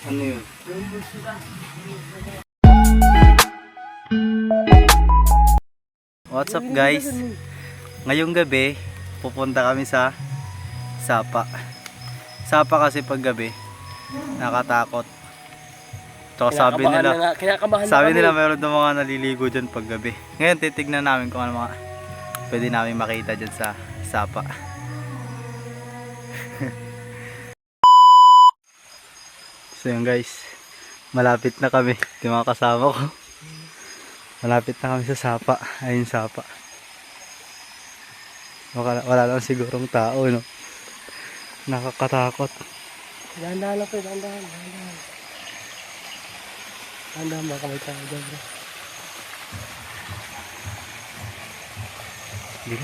Ano yun? What's up guys? Ngayong gabi pupunta kami sa Sapa. Sapa kasi pag gabi nakatakot. Tsaka sabi nila mayroon daw mga naliligo dyan pag gabi. Ngayon titignan namin kung ano mga pwede namin makita dyan sa Sapa. So yun guys, malapit na kami. Yung mga kasama ko, malapit na kami sa Sapa. Ayun Sapa. Wala lang sigurong tao, no? Nakakatakot. Dahan-dahan lang po, dahan-dahan. Dahan-dahan baka may tao dyan, bro. Hindi.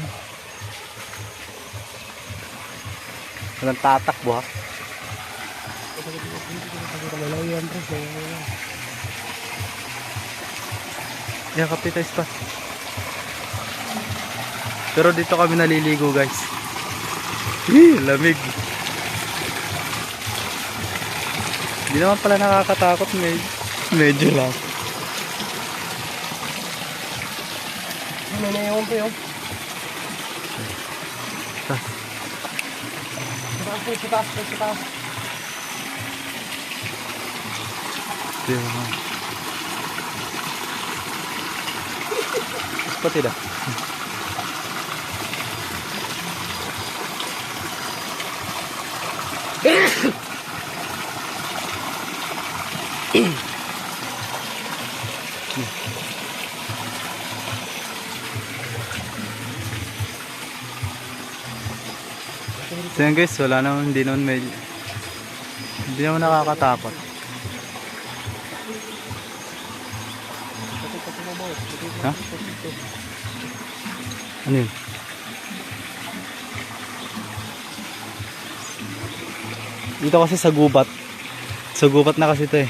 Walang tatakbo ha. Yan, kapita spot. Pero dito kami naliligo guys. Lamig. Hindi naman pala nakakatakot, medyo lang. Ano na yun po yun? Sa taas. Spot dah. So yan guys, wala naman, hindi naman nakakatakot. Ha? Ano yun? Dito kasi sa gubat. Sa gubat na kasi ito eh.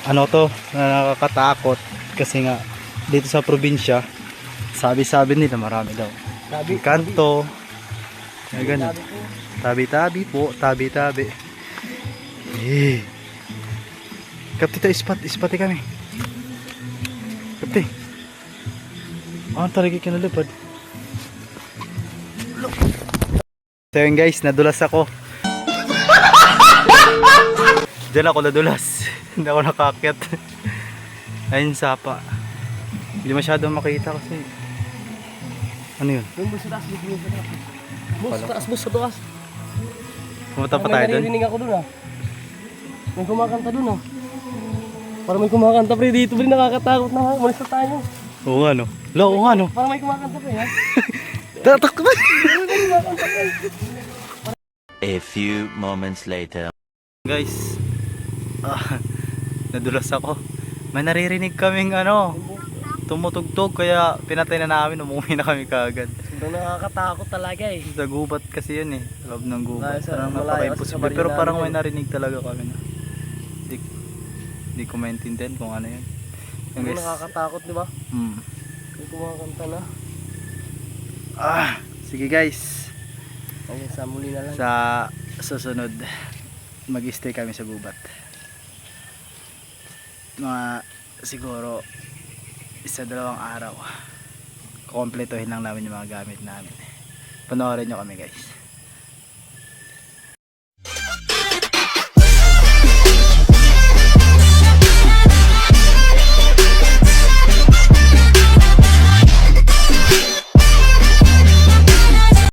Ano to? Nakakatakot. Kasi nga, dito sa probinsya, sabi-sabi nila marami daw. Kanto. Ay, ganun. Tabi-tabi po. Tabi-tabi. Eh. Kapti tayo ispati kami. Kapti. Ah, tarigi kinalipad. So yun guys, nadulas ako. Diyan ako nadulas. Hindi ako nakakyat. Ayun Sapa. Hindi masyadong makita kasi. Ano yun? Yung bus sa taas, bus sa taas. Pumunta pa tayo doon? May naririnig ako doon ah. May kumakanta doon ah. Parang may kumakanta pre dito, pre nakakatakot na. Malis na tayo. Oo nga no. Oo nga no. Parang may kumakanta pre ha. Tatak ba? A few moments later. Guys, nadulas ako. May naririnig kaming tumutugtog kaya pinatay na namin, umuwi na kami kaagad. Sobrang nakakatakot talaga eh. Sa gubat kasi yun eh, loob ng gubat. Parang malayo napaka-imposible. kasi Pero sa parang baryo may narinig talaga kami na. Hindi ko maintindihan kung ano yun. Yung Sobrang nakakatakot di ba? May kumakanta na. Sige guys. Okay, sa muli na lang. Sa susunod, mag-stay kami sa gubat. Mga siguro 1-2 araw. Kukompletohin lang namin yung mga gamit namin. Panoorin nyo kami guys.